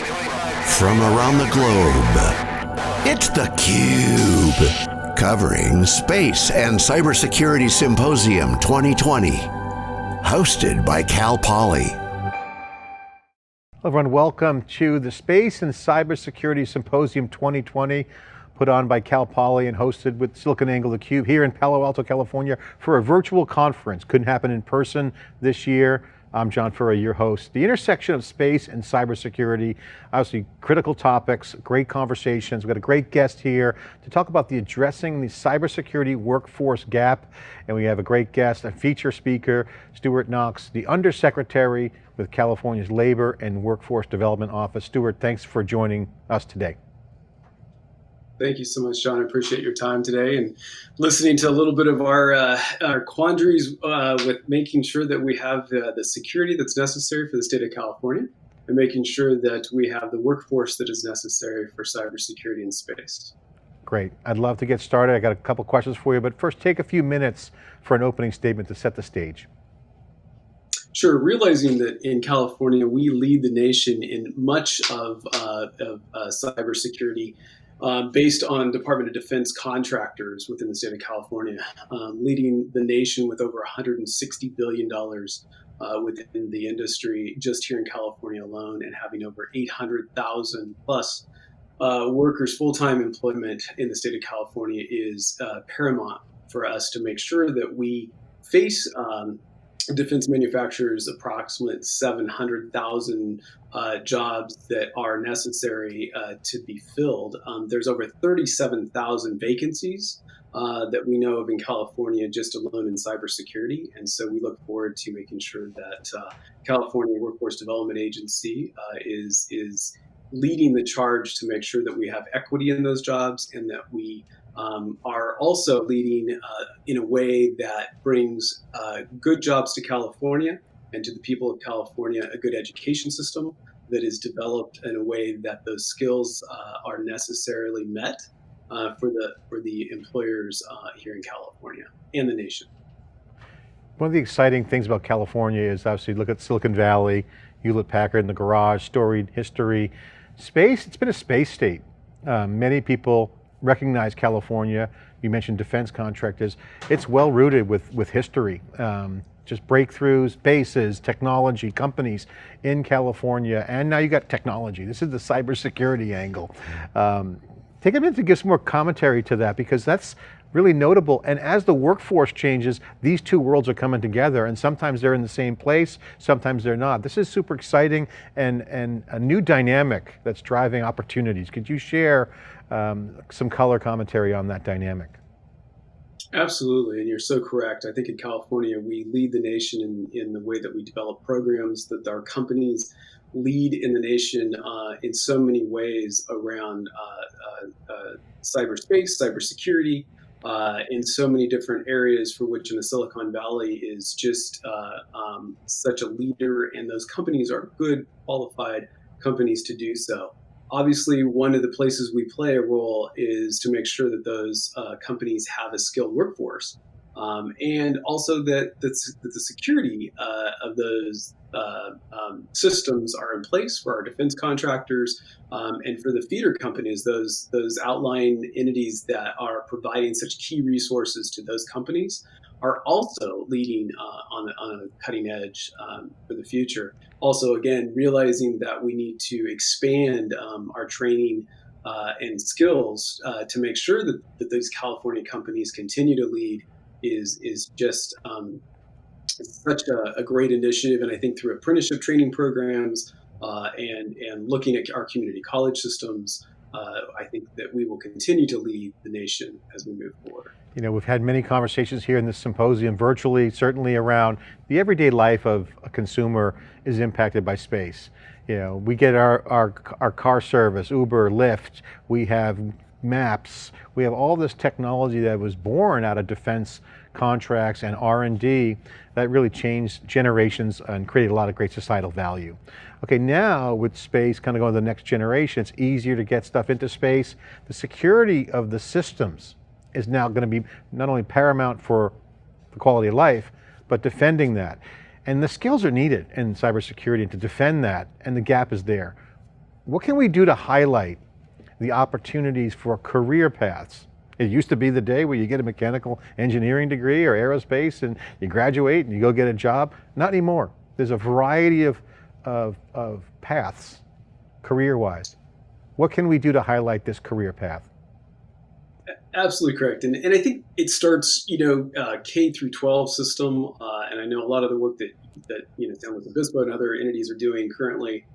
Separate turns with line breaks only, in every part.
From around the globe, it's theCUBE, covering Space and Cybersecurity Symposium 2020, hosted by Cal Poly.
Hello everyone, welcome to the Space and Cybersecurity Symposium 2020, put on by Cal Poly and hosted with SiliconANGLE theCUBE here in Palo Alto, California for a virtual conference. Couldn't happen in person this year. I'm John Furrier, your host. The intersection of space and cybersecurity, obviously critical topics, great conversations. We've got a great guest here to talk about addressing the cybersecurity workforce gap. And we have a great guest, a feature speaker, Stuart Knox, the Under Secretary with California's Labor and Workforce Development Office. Stuart, thanks for joining us today.
Thank you so much, John. I appreciate your time today and listening to a little bit of our quandaries with making sure that we have the security that's necessary for the state of California and making sure that we have the workforce that is necessary for cybersecurity in space.
Great. I'd love to get started. I got a couple questions for you, but first take a few minutes for an opening statement to set the stage.
Sure. Realizing that in California, we lead the nation in much of cybersecurity, based on Department of Defense contractors within the state of California, leading the nation with over $160 billion within the industry just here in California alone, and having over 800,000 plus workers, full-time employment in the state of California is paramount for us to make sure that we face defense manufacturers' approximate 700,000 jobs that are necessary to be filled. There's over 37,000 vacancies that we know of in California just alone in cybersecurity. And so we look forward to making sure that California Workforce Development Agency is leading the charge to make sure that we have equity in those jobs and that we are also leading in a way that brings good jobs to California and to the people of California, a good education system that is developed in a way that those skills are necessarily met for the employers here in California and the nation.
One of the exciting things about California is obviously look at Silicon Valley, Hewlett-Packard in the garage, storied history. Space, it's been a space state. Many people recognize California. You mentioned defense contractors. It's well rooted with history. Just breakthroughs, bases, technology, companies in California, and now you got technology. This is the cybersecurity angle. Take a minute to give some more commentary to that, because that's really notable. And as the workforce changes, these two worlds are coming together, and sometimes they're in the same place, sometimes they're not. This is super exciting and a new dynamic that's driving opportunities. Could you share some color commentary on that dynamic?
Absolutely, and you're so correct. I think in California, we lead the nation in the way that we develop programs, that our companies lead in the nation in so many ways around cyberspace, cybersecurity, in so many different areas for which in the Silicon Valley is just such a leader, and those companies are good, qualified companies to do so. Obviously, one of the places we play a role is to make sure that those companies have a skilled workforce, and also that the security of those systems are in place for our defense contractors, and for the feeder companies, those outlying entities that are providing such key resources to those companies are also leading on a cutting edge for the future. Also, again, realizing that we need to expand our training and skills to make sure that these California companies continue to lead is just such a great initiative. And I think through apprenticeship training programs and looking at our community college systems, I think that we will continue to lead the nation as we move forward.
You know, we've had many conversations here in this symposium, virtually, certainly around the everyday life of a consumer is impacted by space. You know, we get our car service, Uber, Lyft, we have maps, we have all this technology that was born out of defense contracts and R&D that really changed generations and created a lot of great societal value. Okay, now with space kind of going to the next generation, it's easier to get stuff into space. The security of the systems is now going to be not only paramount for the quality of life, but defending that. And the skills are needed in cybersecurity to defend that, and the gap is there. What can we do to highlight the opportunities for career paths? It used to be the day where you get a mechanical engineering degree or aerospace and you graduate and you go get a job. Not anymore. There's a variety of paths, career-wise. What can we do to highlight this career path?
Absolutely correct. And I think it starts, K through 12 system. And I know a lot of the work that San Luis Obispo and other entities are doing currently.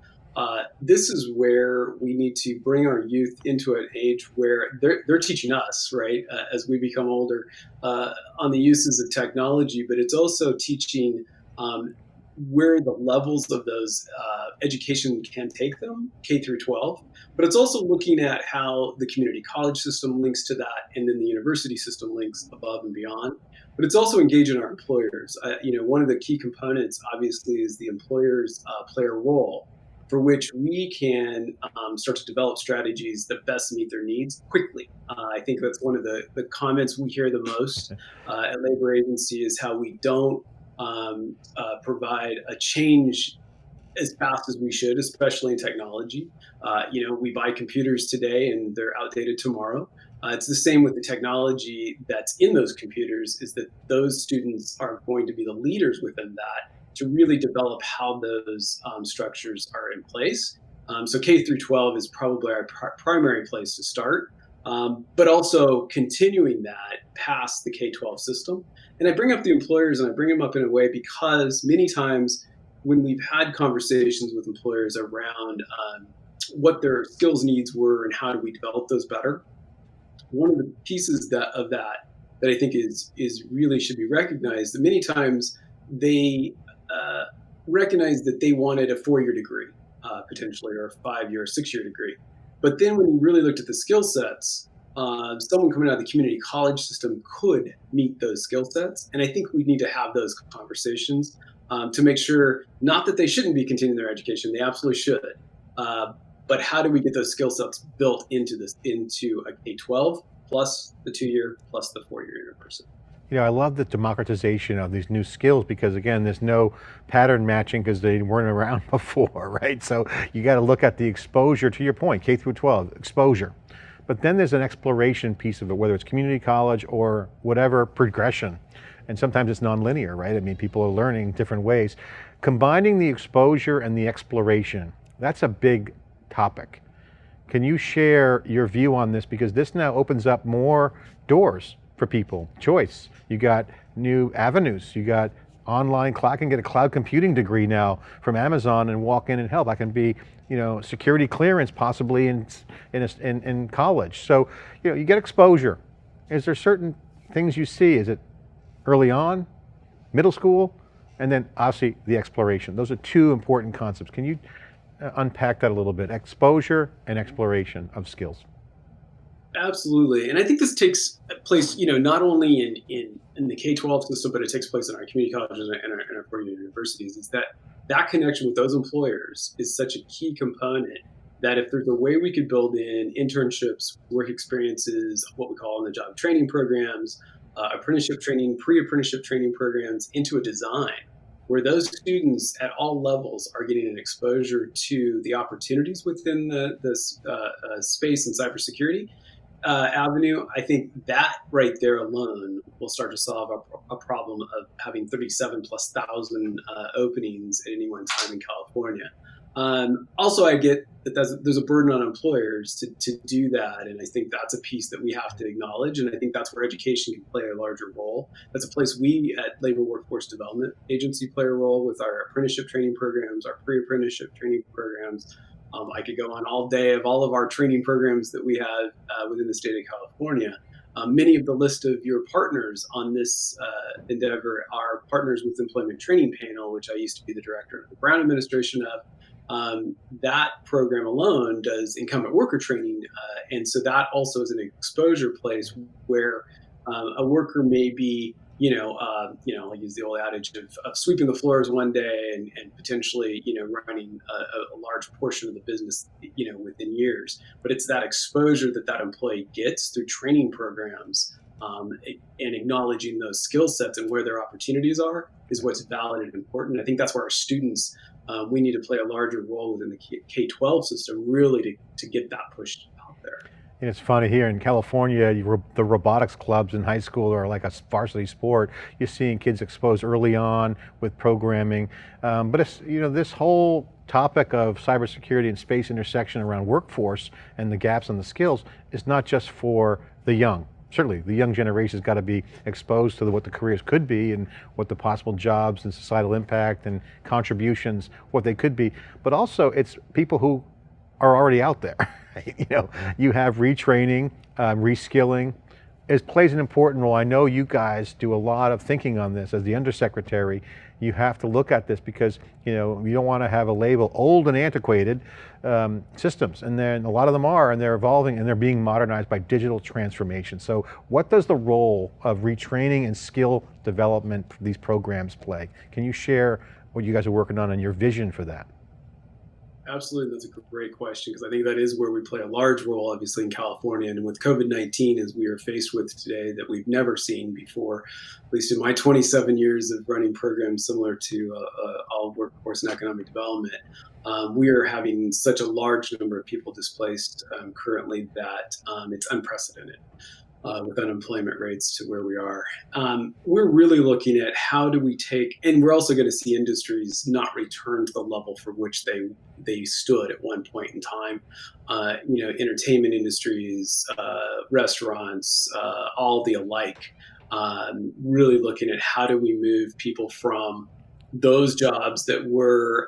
This is where we need to bring our youth into an age where they're teaching us, right, as we become older, on the uses of technology, but it's also teaching where the levels of those education can take them, K through 12. But it's also looking at how the community college system links to that, and then the university system links above and beyond. But it's also engaging our employers. One of the key components, obviously, is the employers play a role for which we can start to develop strategies that best meet their needs quickly. I think that's one of the comments we hear the most at labor agency is how we don't provide a change as fast as we should, especially in technology. We buy computers today and they're outdated tomorrow. It's the same with the technology that's in those computers, is that those students are going to be the leaders within that to really develop how those structures are in place. So K through 12 is probably our primary place to start, but also continuing that past the K-12 system. And I bring up the employers and I bring them up in a way because many times when we've had conversations with employers around what their skills needs were and how do we develop those better, one of the pieces of that I think is really should be recognized, that many times they recognize that they wanted a 4-year degree, potentially, or a 5-year, or 6-year degree. But then when you really looked at the skill sets, someone coming out of the community college system could meet those skill sets. And I think we need to have those conversations to make sure, not that they shouldn't be continuing their education, they absolutely should. But how do we get those skill sets built into a K-12 plus the 2-year plus the 4-year university?
I love the democratization of these new skills because, again, there's no pattern matching because they weren't around before, right? So you got to look at the exposure, to your point, K through 12, exposure. But then there's an exploration piece of it, whether it's community college or whatever progression. And sometimes it's nonlinear, right? I mean, people are learning different ways. Combining the exposure and the exploration, that's a big topic. Can you share your view on this? Because this now opens up more doors for people, choice. You got new avenues. You got online I can get a cloud computing degree now from Amazon and walk in and help. I can be, security clearance possibly in college. So, you get exposure. Is there certain things you see? Is it early on, middle school, and then obviously the exploration? Those are two important concepts. Can you unpack that a little bit? Exposure and exploration of skills.
Absolutely. And I think this takes place, not only in the K-12 system, but it takes place in our community colleges and our 4-year universities, is that connection with those employers is such a key component that if there's a way we could build in internships, work experiences, what we call on-the-job training programs, apprenticeship training, pre-apprenticeship training programs into a design where those students at all levels are getting an exposure to the opportunities within the space and cybersecurity avenue, I think that right there alone will start to solve a problem of having 37,000+ openings at any one time in California. Also, I get that there's a burden on employers to do that, and I think that's a piece that we have to acknowledge, and I think that's where education can play a larger role. That's a place we at Labor Workforce Development Agency play a role with our apprenticeship training programs, our pre-apprenticeship training programs. I could go on all day of all of our training programs that we have within the state of California. Many of the list of your partners on this endeavor are partners with Employment Training Panel, which I used to be the director of the Brown administration of. That program alone does incumbent worker training. And so that also is an exposure place where a worker may be, I'll use the old adage of sweeping the floors one day and potentially, running a large portion of the business, within years. But it's that exposure that employee gets through training programs and acknowledging those skill sets and where their opportunities are is what's valid and important. I think that's where our students we need to play a larger role within the K-12 system, really to get that pushed out there.
And it's funny here in California, the robotics clubs in high school are like a varsity sport. You're seeing kids exposed early on with programming, but it's, this whole topic of cybersecurity and space intersection around workforce and the gaps and the skills is not just for the young. Certainly, the young generation has got to be exposed to what the careers could be and what the possible jobs and societal impact and contributions, what they could be. But also, it's people who are already out there. You have retraining, reskilling. It plays an important role. I know you guys do a lot of thinking on this as the Under Secretary. You have to look at this because you don't want to have a label old and antiquated systems, and then a lot of them are, and they're evolving and they're being modernized by digital transformation. So what does the role of retraining and skill development for these programs play? Can you share what you guys are working on and your vision for that?
Absolutely, that's a great question, because I think that is where we play a large role, obviously, in California. And with COVID-19, as we are faced with today, that we've never seen before, at least in my 27 years of running programs similar to all workforce and economic development, we are having such a large number of people displaced currently that it's unprecedented. With unemployment rates to where we are. We're really looking at how do we take, and we're also going to see industries not return to the level for which they stood at one point in time. Entertainment industries, restaurants, all the alike. Really looking at how do we move people from those jobs that were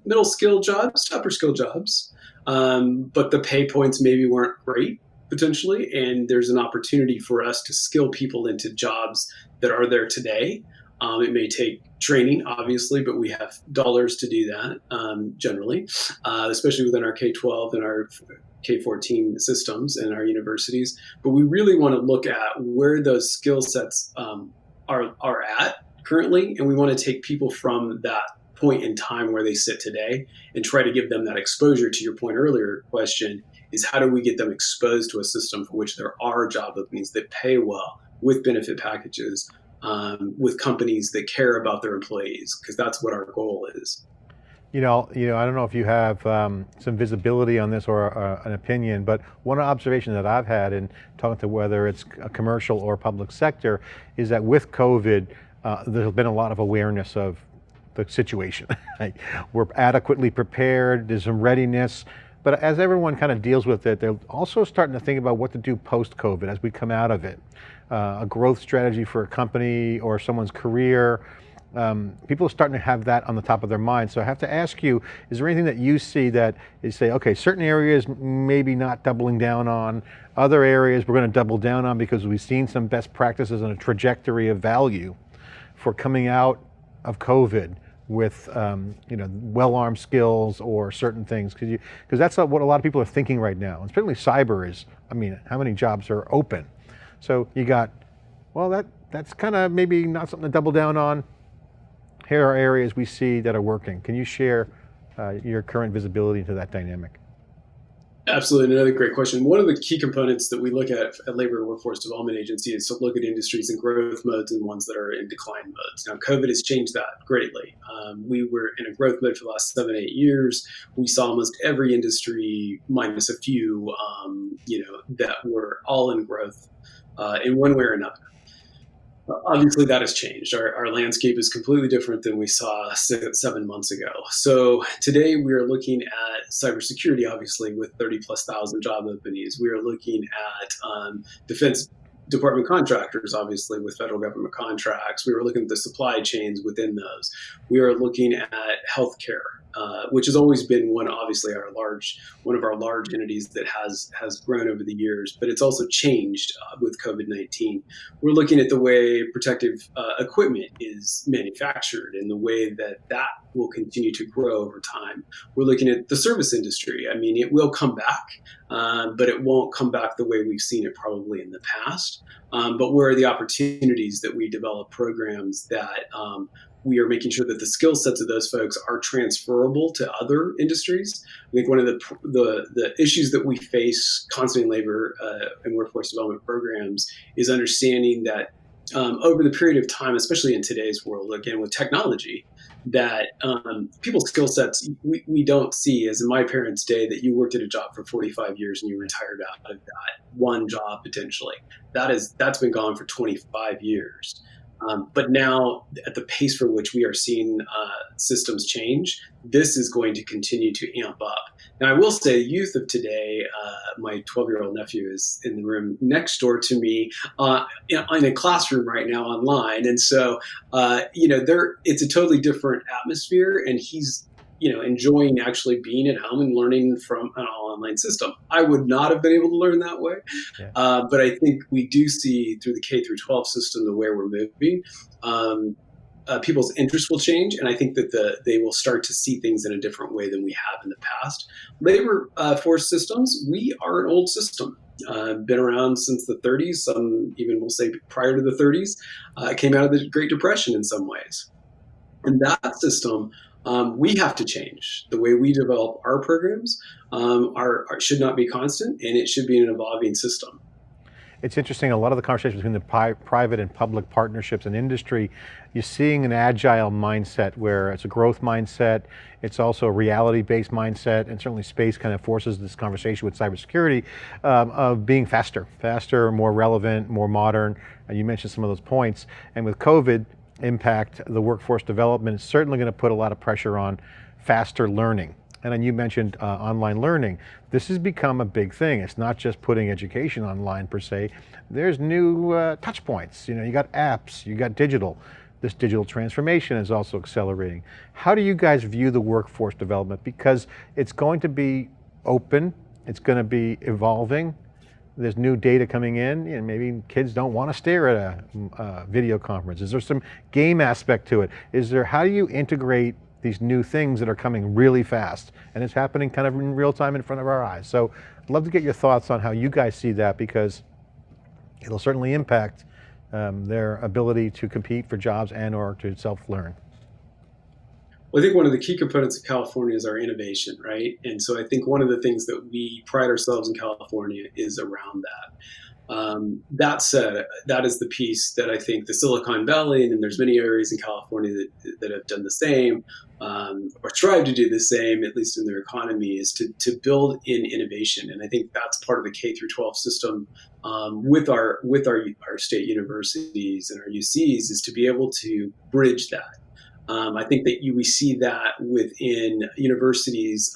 middle skill jobs to upper skill jobs, but the pay points maybe weren't great, potentially, and there's an opportunity for us to skill people into jobs that are there today. It may take training, obviously, but we have dollars to do that generally, especially within our K-12 and our K-14 systems and our universities. But we really want to look at where those skill sets are at currently, and we want to take people from that point in time where they sit today and try to give them that exposure. To your point earlier question, is how do we get them exposed to a system for which there are job openings that pay well, with benefit packages, with companies that care about their employees, because that's what our goal is.
I don't know if you have some visibility on this or an opinion, but one observation that I've had in talking to whether it's a commercial or public sector is that with COVID, there's been a lot of awareness of the situation. We're adequately prepared, there's some readiness. But as everyone kind of deals with it, they're also starting to think about what to do post-COVID as we come out of it. A growth strategy for a company or someone's career. People are starting to have that on the top of their mind. So I have to ask you, is there anything that you see that you say, okay, certain areas maybe not doubling down on, other areas we're going to double down on because we've seen some best practices and a trajectory of value for coming out of COVID with well-armed skills or certain things, because that's what a lot of people are thinking right now. And certainly cyber is, how many jobs are open? So you got, well, that's kind of maybe not something to double down on. Here are areas we see that are working. Can you share your current visibility into that dynamic?
Absolutely, another great question. One of the key components that we look at Labor and Workforce Development Agency is to look at industries in growth modes and ones that are in decline modes. Now, COVID has changed that greatly. We were in a growth mode for the last 7-8 years. We saw almost every industry, minus a few, that were all in growth in one way or another. Obviously, that has changed. Our landscape is completely different than we saw 7 months ago. So today we are looking at cybersecurity, obviously, with 30,000+ job openings. We are looking at Defense Department contractors, obviously, with federal government contracts. We were looking at the supply chains within those. We are looking at healthcare, which has always been one of our large entities that has grown over the years, but it's also changed with COVID-19. We're looking at the way protective equipment is manufactured and the way that will continue to grow over time. We're looking at the service industry. It will come back, but it won't come back the way we've seen it probably in the past. But where are the opportunities that we develop programs that we are making sure that the skill sets of those folks are transferable to other industries? I think one of the issues that we face constantly in labor and workforce development programs is understanding that over the period of time, especially in today's world, again with technology, that people's skill sets we don't see, as in my parents' day, that you worked at a job for 45 years and you retired out of that one job potentially. That's been gone for 25 years. But now, at the pace for which we are seeing systems change, this is going to continue to amp up. Now, I will say, the youth of today, my 12-year-old nephew is in the room next door to me in a classroom right now online. And so, it's a totally different atmosphere, and he's enjoying actually being at home and learning from an all-online system. I would not have been able to learn that way, but I think we do see through the K through 12 system the way we're moving. People's interests will change, and I think that they will start to see things in a different way than we have in the past. Labor force systems, we are an old system. Been around since the 30s, some even will say prior to the 30s, came out of the Great Depression in some ways. And that system, we have to change. The way we develop our programs should not be constant, and it should be an evolving system.
It's interesting, a lot of the conversations between the private and public partnerships and industry, you're seeing an agile mindset where it's a growth mindset, it's also a reality-based mindset, and certainly space kind of forces this conversation with cybersecurity of being faster, more relevant, more modern, and you mentioned some of those points. And with COVID impact, the workforce development is certainly going to put a lot of pressure on faster learning. And then you mentioned online learning. This has become a big thing. It's not just putting education online per se. There's new touch points. You got apps, you got digital. This digital transformation is also accelerating. How do you guys view the workforce development? Because it's going to be open, it's going to be evolving. There's new data coming in, maybe kids don't want to stare at a video conference. Is there some game aspect to it? How do you integrate these new things that are coming really fast, and it's happening kind of in real time in front of our eyes? So I'd love to get your thoughts on how you guys see that, because it'll certainly impact their ability to compete for jobs and or to self-learn.
Well, I think one of the key components of California is our innovation, right? And so I think one of the things that we pride ourselves in California is around that. That said, that is the piece that I think the Silicon Valley, and there's many areas in California that have done the same, or strive to do the same, at least in their economy, is to build in innovation. And I think that's part of the K through 12 system with our state universities and our UCs, is to be able to bridge that. I think that we see that within universities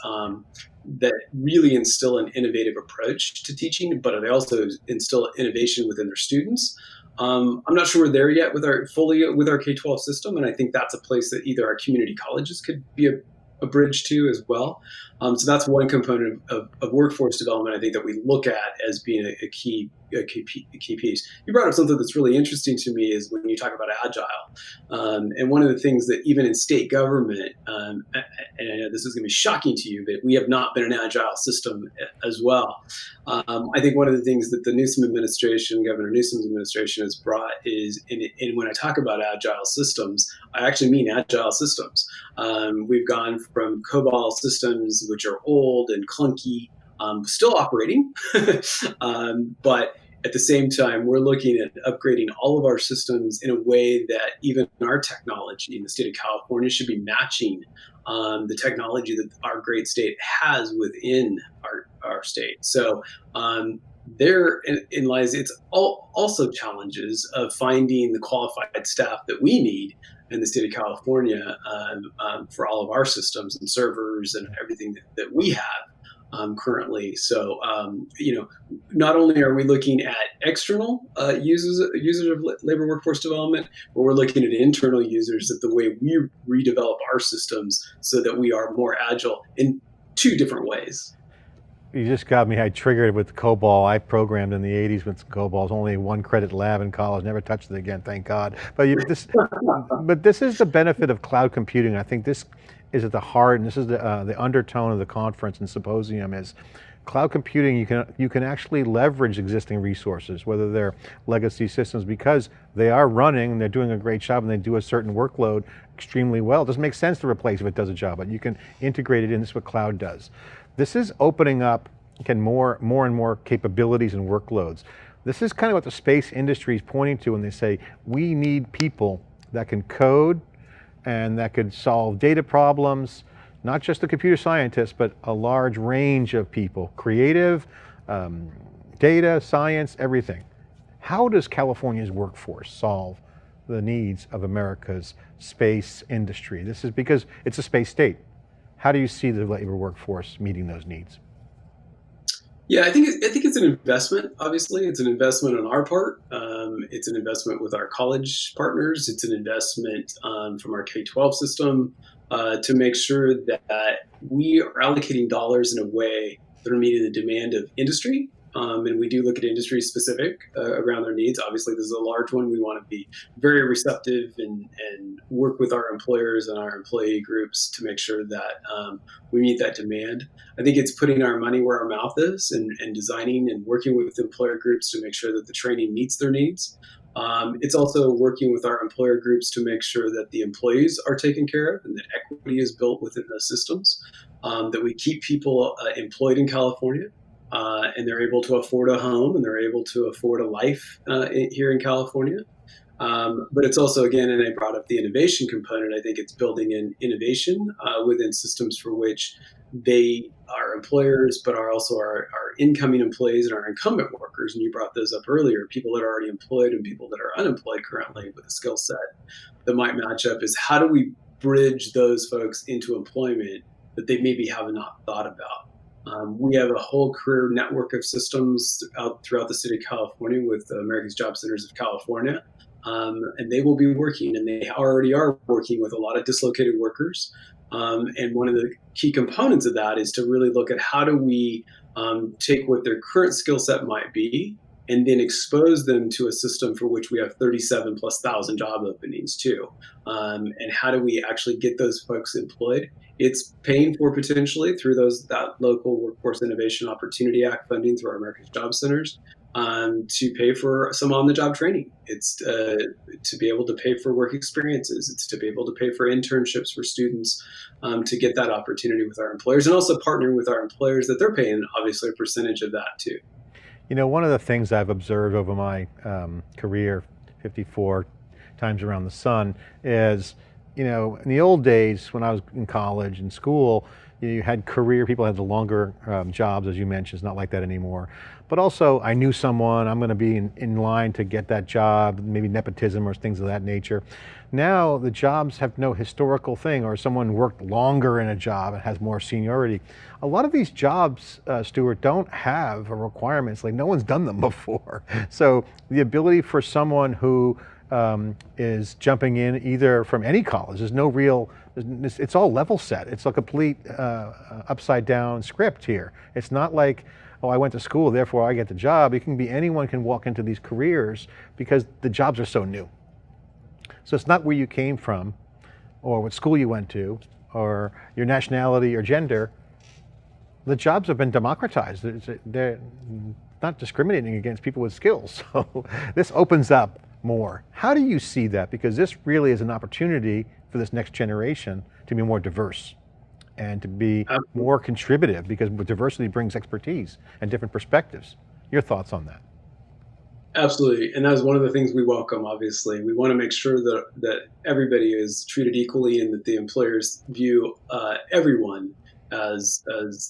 that really instill an innovative approach to teaching, but they also instill innovation within their students. I'm not sure we're there yet with our K-12 system, and I think that's a place that either our community colleges could be a bridge to as well. So that's one component of workforce development, I think, that we look at as being a key piece. You brought up something that's really interesting to me, is when you talk about agile. And one of the things that even in state government, and I know this is going to be shocking to you, but we have not been an agile system as well. I think one of the things that the Governor Newsom's administration has brought is, and when I talk about agile systems, I actually mean agile systems. We've gone from COBOL systems, which are old and clunky, still operating, but at the same time, we're looking at upgrading all of our systems in a way that even our technology in the state of California should be matching the technology that our great state has within our state. So therein lies, it's also challenges of finding the qualified staff that we need in the state of California for all of our systems and servers and everything that we have currently. So, not only are we looking at external users of labor workforce development, but we're looking at internal users, at the way we redevelop our systems so that we are more agile in two different ways.
You just got me, I triggered with COBOL. I programmed in the 80s with COBOL. It was only a 1-credit lab in college, never touched it again, thank God. But this is the benefit of cloud computing. I think this is at the heart, and this is the undertone of the conference and symposium, is cloud computing. You can actually leverage existing resources, whether they're legacy systems, because they are running and they're doing a great job and they do a certain workload extremely well. It doesn't make sense to replace if it does a job, but you can integrate it in. This is what cloud does. This is opening up, again, more and more capabilities and workloads. This is kind of what the space industry is pointing to when they say, we need people that can code and that could solve data problems, not just the computer scientists, but a large range of people, creative, data, science, everything. How does California's workforce solve the needs of America's space industry? This is because it's a space state. How do you see the labor workforce meeting those needs?
Yeah, I think it's an investment. Obviously, it's an investment on our part. It's an investment with our college partners. It's an investment from our K-12 system to make sure that we are allocating dollars in a way that are meeting the demand of industry. And we do look at industry specific around their needs. Obviously, this is a large one. We want to be very receptive and work with our employers and our employee groups to make sure that we meet that demand. I think it's putting our money where our mouth is and designing and working with employer groups to make sure that the training meets their needs. It's also working with our employer groups to make sure that the employees are taken care of and that equity is built within those systems, that we keep people employed in California. And they're able to afford a home and they're able to afford a life here in California. But it's also, again, and I brought up the innovation component, I think it's building in innovation within systems for which they are employers, but are also our incoming employees and our incumbent workers. And you brought those up earlier, people that are already employed and people that are unemployed currently with a skill set that might match up is how do we bridge those folks into employment that they maybe have not thought about. We have a whole career network of systems throughout the state of California with America's Job Centers of California. And they will be working, and they already are working with a lot of dislocated workers. And one of the key components of that is to really look at how do we take what their current skill set might be and then expose them to a system for which we have 37,000+ job openings too. And how do we actually get those folks employed? It's paying for potentially through that local Workforce Innovation Opportunity Act funding through our America's Job Centers to pay for some on-the-job training. It's to be able to pay for work experiences. It's to be able to pay for internships for students to get that opportunity with our employers, and also partnering with our employers that they're paying obviously a percentage of that too.
You know, one of the things I've observed over my career, 54 times around the sun, is, you know, in the old days when I was in college and school, you had career, people had the longer jobs, as you mentioned. It's not like that anymore. But also, I knew someone, I'm going to be in line to get that job, maybe nepotism or things of that nature. Now, the jobs have no historical thing, or someone worked longer in a job and has more seniority. A lot of these jobs, Stuart, don't have a requirements, like no one's done them before. So the ability for someone who is jumping in either from any college, there's no real, it's all level set. It's a complete upside down script here. It's not like, oh, I went to school, therefore I get the job. It can be anyone can walk into these careers because the jobs are so new. So it's not where you came from or what school you went to or your nationality or gender. The jobs have been democratized. They're not discriminating against people with skills. So this opens up more. How do you see that? Because this really is an opportunity for this next generation to be more diverse and to be more contributive, because diversity brings expertise and different perspectives. Your thoughts on that?
Absolutely. And that is one of the things we welcome, obviously. We want to make sure that everybody is treated equally and that the employers view everyone as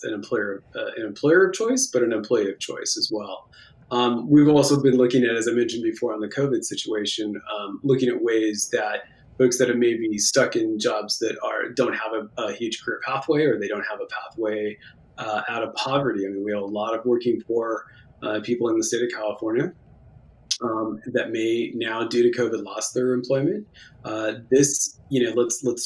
an employer of choice, but an employee of choice as well. We've also been looking at, as I mentioned before on the COVID situation, looking at ways that folks that are maybe stuck in jobs that don't have a huge career pathway, or they don't have a pathway out of poverty. I mean, we have a lot of working poor people in the state of California that may now, due to COVID, lost their employment. Let's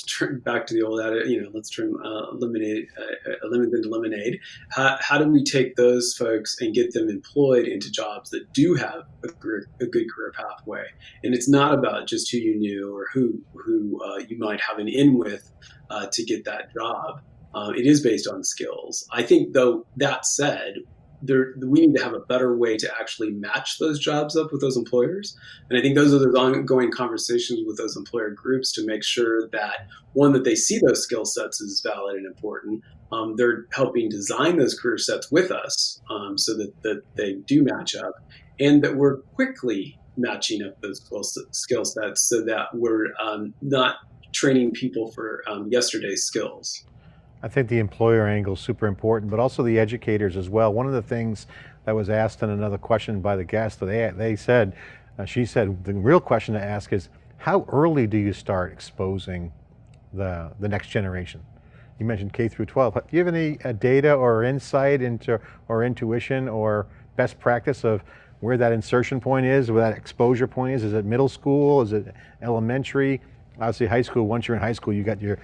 turn back to the old adage, let's turn lemon into lemonade. How do we take those folks and get them employed into jobs that do have a good career pathway? And it's not about just who you knew or who you might have an in with to get that job. It is based on skills. I think, though, that said, we need to have a better way to actually match those jobs up with those employers. And I think those are the ongoing conversations with those employer groups to make sure that, one, that they see those skill sets as valid and important. They're helping design those career sets with us so that they do match up. and that we're quickly matching up those skill sets so that we're not training people for yesterday's skills.
I think the employer angle is super important, but also the educators as well. One of the things that was asked in another question by the guest, they said, she said, the real question to ask is, how early do you start exposing the next generation? You mentioned K through 12. Do you have any data or insight into, or intuition or best practice of where that insertion point is, where that exposure point is? Is it middle school? Is it elementary? Obviously high school, once you're in high school, you got your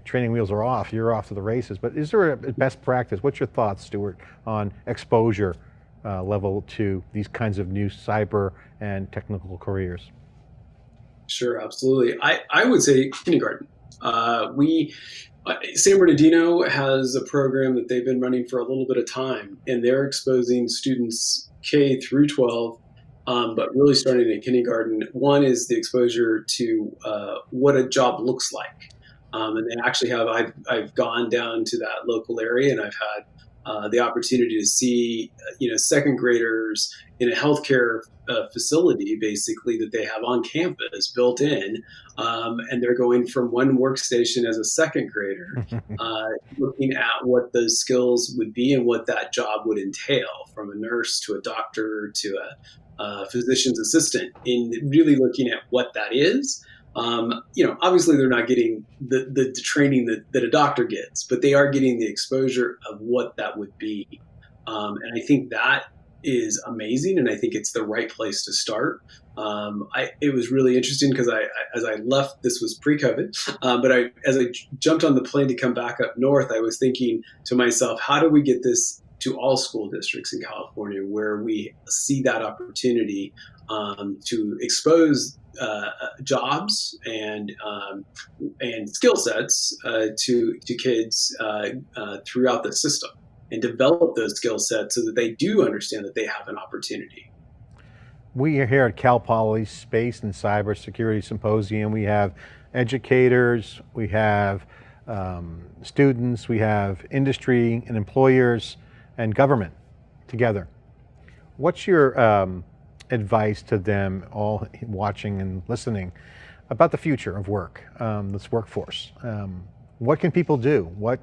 training wheels are off, you're off to the races. But is there a best practice? What's your thoughts, Stuart, on exposure level to these kinds of new cyber and technical careers?
Sure, absolutely. I would say kindergarten. San Bernardino has a program that they've been running for a little bit of time, and they're exposing students K through 12, but really starting at kindergarten. One is the exposure to what a job looks like. And they actually have, I've gone down to that local area, and I've had the opportunity to see, second graders in a healthcare facility, basically, that they have on campus built in, and they're going from one workstation as a second grader, looking at what those skills would be and what that job would entail, from a nurse to a doctor to a physician's assistant, in really looking at what that is. Obviously they're not getting the training that a doctor gets, but they are getting the exposure of what that would be. And I think that is amazing, and I think it's the right place to start. It was really interesting because as I left, this was pre-COVID, but as I jumped on the plane to come back up north, I was thinking to myself, how do we get this to all school districts in California where we see that opportunity to expose jobs and skill sets to kids throughout the system, and develop those skill sets so that they do understand that they have an opportunity.
We are here at Cal Poly's Space and Cybersecurity Symposium. We have educators, we have students, we have industry and employers and government together. What's your advice to them all watching and listening about the future of work, this workforce? What can people do? What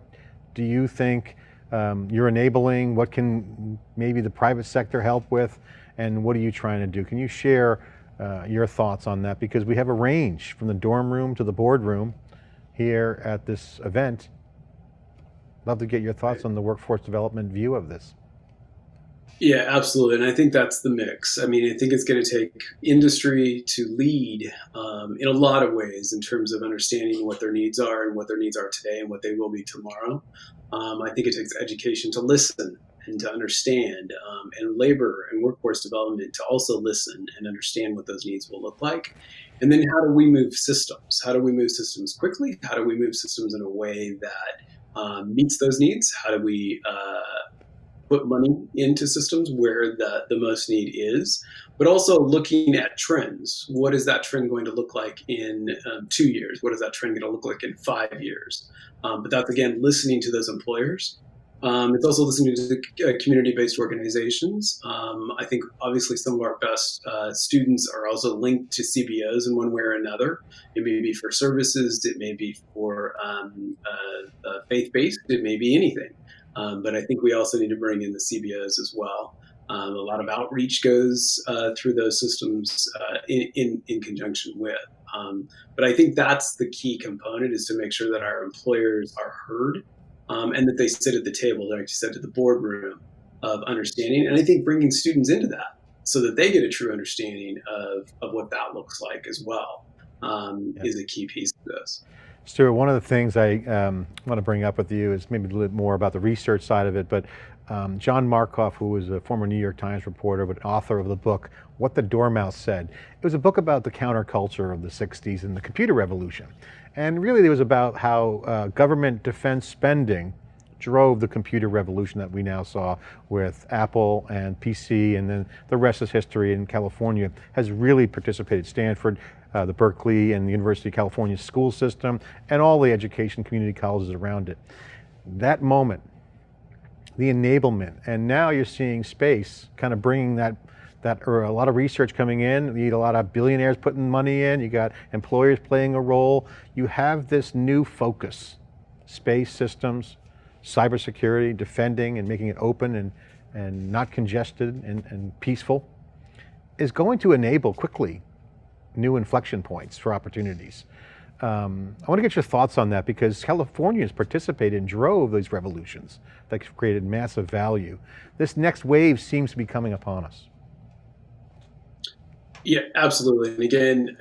do you think you're enabling? What can maybe the private sector help with? And what are you trying to do? Can you share your thoughts on that? Because we have a range from the dorm room to the boardroom here at this event. Love to get your thoughts on the workforce development view of this.
Yeah, absolutely. And I think that's the mix. I mean, I think it's going to take industry to lead in a lot of ways in terms of understanding what their needs are and what their needs are today and what they will be tomorrow. I think it takes education to listen and to understand, and labor and workforce development to also listen and understand what those needs will look like. And then how do we move systems? How do we move systems quickly? How do we move systems in a way that meets those needs? How do we put money into systems where the most need is, but also looking at trends. What is that trend going to look like in 2 years? What is that trend going to look like in 5 years? But that's, again, listening to those employers. It's also listening to the community-based organizations. I think obviously some of our best students are also linked to CBOs in one way or another. It may be for services, it may be for faith-based, it may be anything. But I think we also need to bring in the CBOs as well. A lot of outreach goes through those systems in conjunction with. But I think that's the key component, is to make sure that our employers are heard, and that they sit at the table, like you said, to the boardroom of understanding. And I think bringing students into that so that they get a true understanding of what that looks like as well is a key piece of this.
Stuart, one of the things I want to bring up with you is maybe a little bit more about the research side of it, but John Markoff, who was a former New York Times reporter, but author of the book, What the Dormouse Said. It was a book about the counterculture of the 60s and the computer revolution. And really it was about how government defense spending drove the computer revolution that we now saw with Apple and PC, and then the rest is history. In California has really participated. Stanford, the Berkeley and the University of California school system, and all the education community colleges around it. That moment, the enablement, and now you're seeing space kind of bringing that that are a lot of research coming in. You need a lot of billionaires putting money in. You got employers playing a role. You have this new focus, space systems, cybersecurity, defending and making it open and not congested and peaceful, is going to enable quickly new inflection points for opportunities. I want to get your thoughts on that, because Californians participated and drove these revolutions that created massive value. This next wave seems to be coming upon us.
Yeah, absolutely. And again,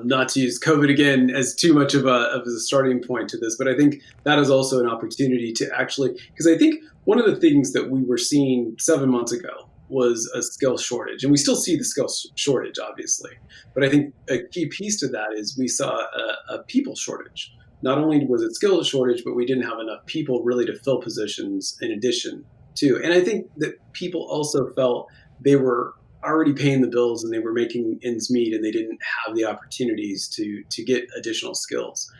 not to use COVID again as too much of a starting point to this, but I think that is also an opportunity to actually, because I think one of the things that we were seeing 7 months ago was a skill shortage, and we still see the skill shortage, obviously. But I think a key piece to that is we saw a people shortage. Not only was it skill shortage, but we didn't have enough people really to fill positions in addition to. And I think that people also felt they were already paying the bills and they were making ends meet, and they didn't have the opportunities to get additional skills.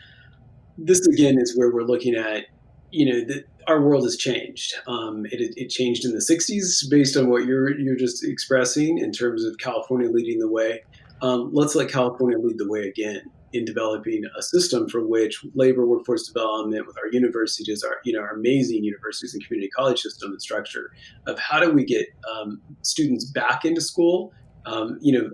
This again is where we're looking at, that our world has changed. It changed in the 60s based on what you're just expressing in terms of California leading the way. Let's let California lead the way again in developing a system for which labor workforce development with our universities, our amazing universities and community college system and structure of how do we get students back into school. A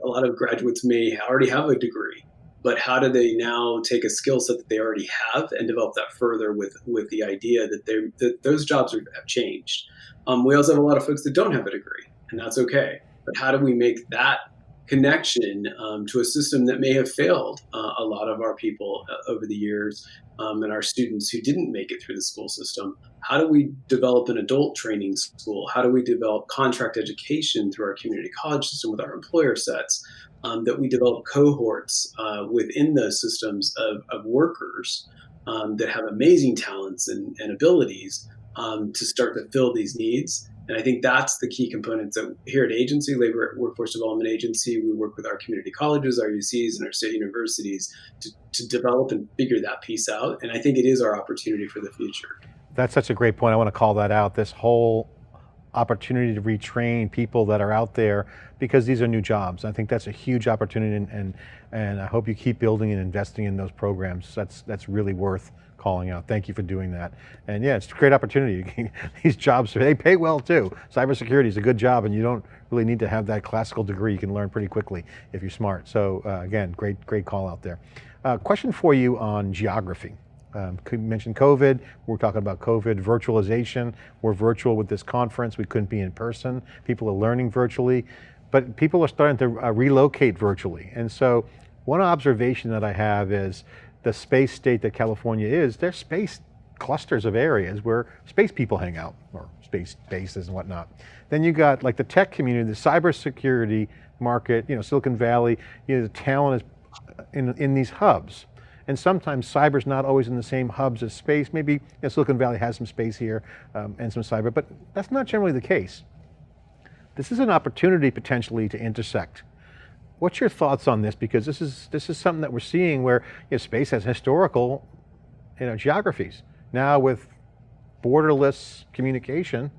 lot of graduates may already have a degree, but how do they now take a skill set that they already have and develop that further with the idea that those jobs have changed. We also have a lot of folks that don't have a degree, and that's okay. But how do we make that connection to a system that may have failed a lot of our people over the years, and our students who didn't make it through the school system? How do we develop an adult training school? How do we develop contract education through our community college system with our employer sets? That we develop cohorts within those systems of workers that have amazing talents and abilities to start to fill these needs. And I think that's the key components that here at Agency, Labor Workforce Development Agency, we work with our community colleges, our UCs, and our state universities to develop and figure that piece out. And I think it is our opportunity for the future.
That's such a great point. I want to call that out, this whole opportunity to retrain people that are out there, because these are new jobs. I think that's a huge opportunity, and I hope you keep building and investing in those programs. That's really worth calling out. Thank you for doing that. And yeah, it's a great opportunity. These jobs, they pay well too. Cybersecurity is a good job, and you don't really need to have that classical degree. You can learn pretty quickly if you're smart. So again, great call out there. Question for you on geography. You mentioned COVID. We're talking about COVID, virtualization. We're virtual with this conference. We couldn't be in person. People are learning virtually, but people are starting to relocate virtually. And so one observation that I have is the space state that California is, there's space clusters of areas where space people hang out, or space bases and whatnot. Then you got like the tech community, the cybersecurity market, Silicon Valley, the talent is in these hubs. And sometimes cyber's not always in the same hubs as space. Maybe Silicon Valley has some space here and some cyber, but that's not generally the case. This is an opportunity potentially to intersect. What's your thoughts on this? Because this is something that we're seeing where space has historical geographies. Now with borderless communication,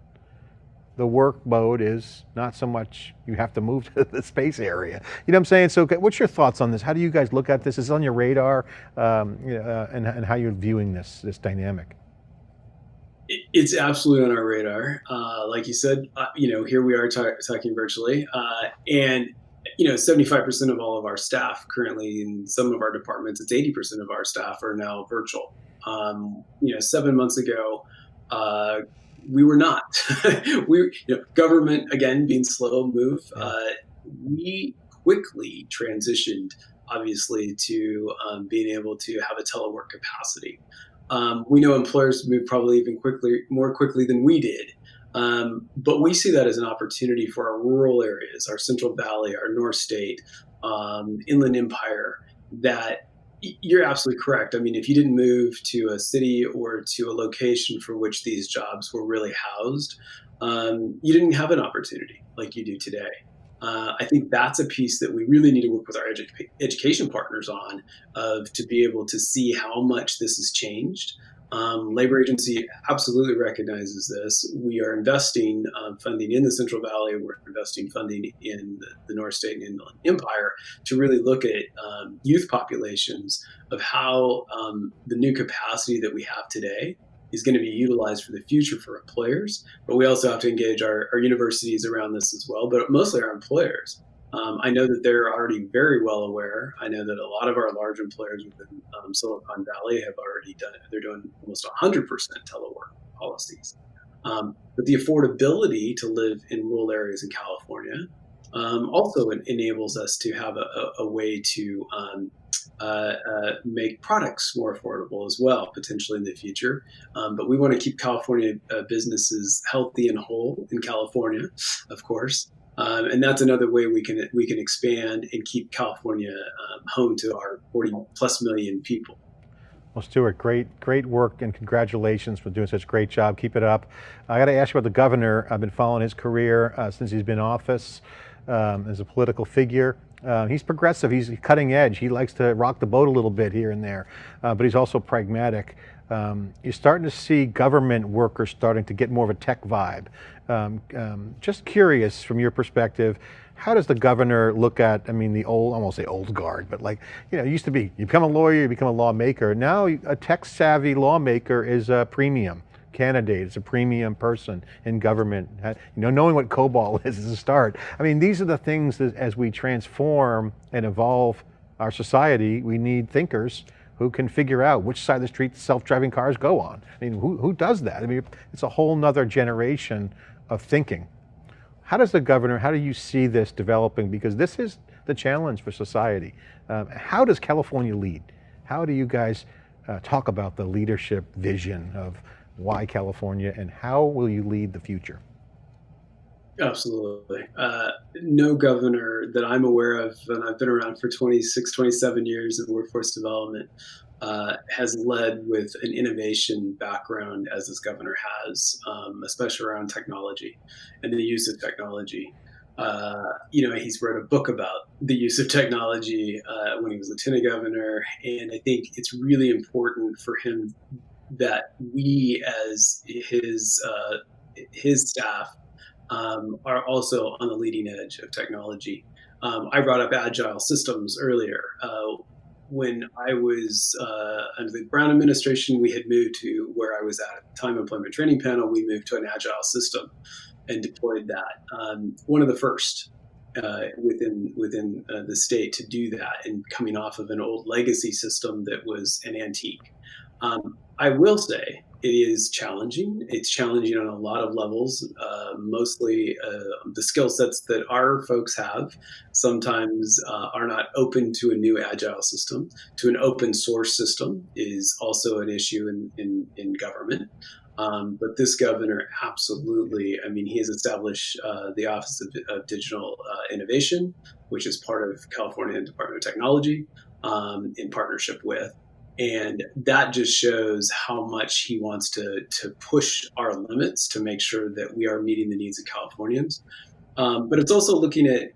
the work mode is not so much you have to move to the space area. You know what I'm saying? So what's your thoughts on this? How do you guys look at this? Is it on your radar, and how you're viewing this dynamic?
It's absolutely on our radar. Like you said, here we are talking virtually, and 75% of all of our staff currently in some of our departments, it's 80% of our staff are now virtual. 7 months ago, we were not. Government, again, being slow move, we quickly transitioned, obviously, to being able to have a telework capacity. We know employers moved probably even more quickly than we did. But we see that as an opportunity for our rural areas, our Central Valley, our North State, Inland Empire, that you're absolutely correct. I mean, if you didn't move to a city or to a location for which these jobs were really housed, you didn't have an opportunity like you do today. I think that's a piece that we really need to work with our education partners on, to be able to see how much this has changed, Labor agency absolutely recognizes this. We are investing funding in the Central Valley. We're investing funding in the North State and Inland Empire to really look at youth populations of how the new capacity that we have today is going to be utilized for the future for employers. But we also have to engage our universities around this as well, but mostly our employers. I know that they're already very well aware. I know that a lot of our large employers within Silicon Valley have already done it. They're doing almost 100% telework policies. But the affordability to live in rural areas in California also enables us to have a way to make products more affordable as well, potentially in the future. But we want to keep California businesses healthy and whole in California, of course. And that's another way we can expand and keep California home to our 40 plus million people.
Well, Stuart, great work, and congratulations for doing such a great job. Keep it up. I got to ask you about the governor. I've been following his career since he's been in office as a political figure. He's progressive, he's cutting edge. He likes to rock the boat a little bit here and there, but he's also pragmatic. You're starting to see government workers starting to get more of a tech vibe. Just curious from your perspective, how does the governor look at, I mean, the old, I won't say old guard, but like, it used to be, you become a lawyer, you become a lawmaker. Now a tech savvy lawmaker is a premium candidate, it's a premium person in government. Knowing what COBOL is a start. I mean, these are the things that as we transform and evolve our society, we need thinkers who can figure out which side of the street self-driving cars go on. I mean, who does that? I mean, it's a whole nother generation of thinking. How do you see this developing? Because this is the challenge for society. How does California lead? How do you guys talk about the leadership vision of why California, and how will you lead the future?
Absolutely. No governor that I'm aware of, and I've been around for 26, 27 years in workforce development, has led with an innovation background as this governor has, especially around technology and the use of technology. He's wrote a book about the use of technology when he was lieutenant governor, and I think it's really important for him that we, as his staff, are also on the leading edge of technology. I brought up agile systems earlier. When I was under the Brown administration, we had moved to where I was at the time employment training panel. We moved to an agile system and deployed that. One of the first within the state to do that, and coming off of an old legacy system that was an antique. I will say it is challenging. It's challenging on a lot of levels, mostly the skill sets that our folks have sometimes are not open to a new agile system. To an open source system is also an issue in government. But this governor absolutely, he has established the Office of Digital Innovation, which is part of California Department of Technology in partnership with. And that just shows how much he wants to push our limits to make sure that we are meeting the needs of Californians. But it's also looking at,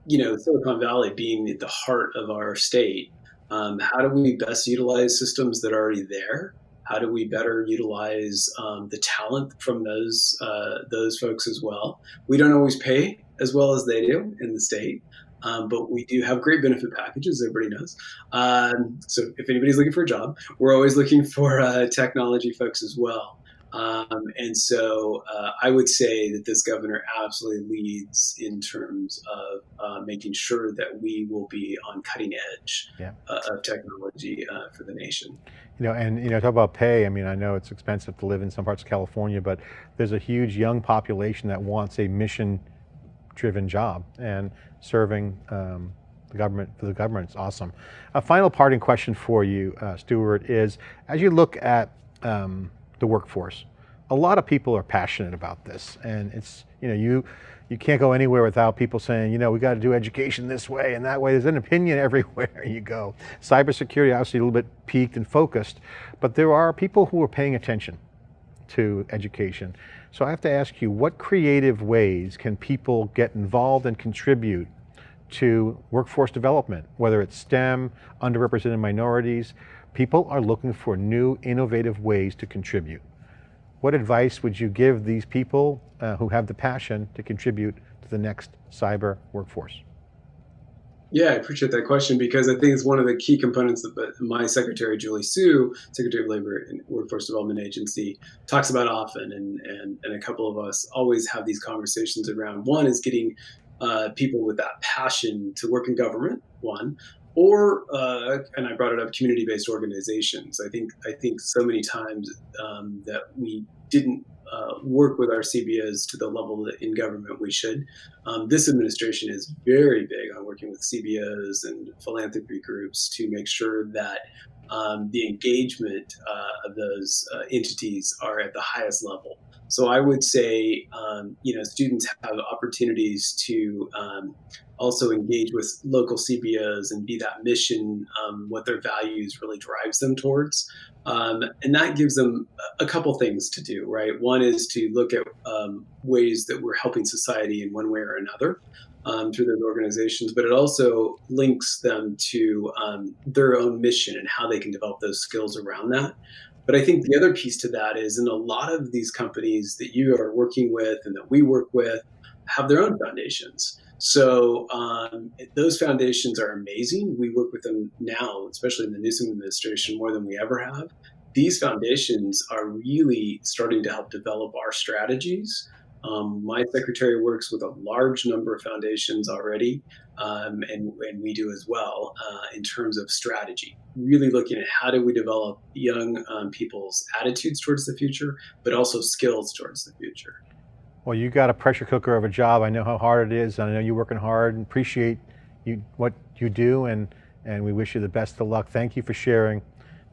Silicon Valley being at the heart of our state. How do we best utilize systems that are already there? How do we better utilize the talent from those folks as well? We don't always pay as well as they do in the state. But we do have great benefit packages, everybody knows. So if anybody's looking for a job, we're always looking for technology folks as well. And so I would say that this governor absolutely leads in terms of making sure that we will be on cutting edge of technology for the nation.
Talk about pay. I know it's expensive to live in some parts of California, but there's a huge young population that wants a mission-driven job, and serving the government is awesome. A final parting question for you, Stuart, is as you look at the workforce, a lot of people are passionate about this, and it's you can't go anywhere without people saying we got to do education this way and that way. There's an opinion everywhere you go. Cybersecurity obviously a little bit peaked and focused, but there are people who are paying attention to education. So I have to ask you, what creative ways can people get involved and contribute to workforce development, whether it's STEM, underrepresented minorities, People are looking for new, innovative ways to contribute. What advice would you give these people who have the passion to contribute to the next cyber workforce?
Yeah, I appreciate that question because I think it's one of the key components that my secretary, Julie Sue, Secretary of Labor and Workforce Development Agency, talks about often. And a couple of us always have these conversations around. One is getting people with that passion to work in government, one, or, and I brought it up, community-based organizations. I think so many times that we didn't work with our CBOs to the level that in government we should. This administration is very big on working with CBOs and philanthropy groups to make sure that the engagement of those entities are at the highest level. So I would say, students have opportunities to also engage with local CBOs and be that mission, what their values really drives them towards. And that gives them a couple things to do, right? One is to look at ways that we're helping society in one way or another through those organizations, but it also links them to their own mission and how they can develop those skills around that. But I think the other piece to that is in a lot of these companies that you are working with and that we work with have their own foundations. So those foundations are amazing. We work with them now, especially in the Newsom administration, more than we ever have. These foundations are really starting to help develop our strategies. My secretary works with a large number of foundations already, and we do as well in terms of strategy. Really looking at how do we develop young people's attitudes towards the future, but also skills towards the future.
Well, you got a pressure cooker of a job. I know how hard it is. I know you're working hard and appreciate what you do, and we wish you the best of luck. Thank you for sharing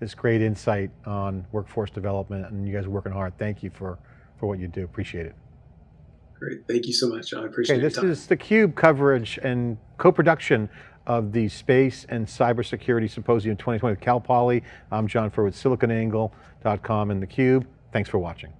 this great insight on workforce development, and you guys are working hard. Thank you for what you do. Appreciate it.
Great. Thank you so much, John. I appreciate it.
This is theCUBE coverage and co-production of the Space and Cybersecurity Symposium 2020 with Cal Poly. I'm John Furr with SiliconAngle.com and theCUBE. Thanks for watching.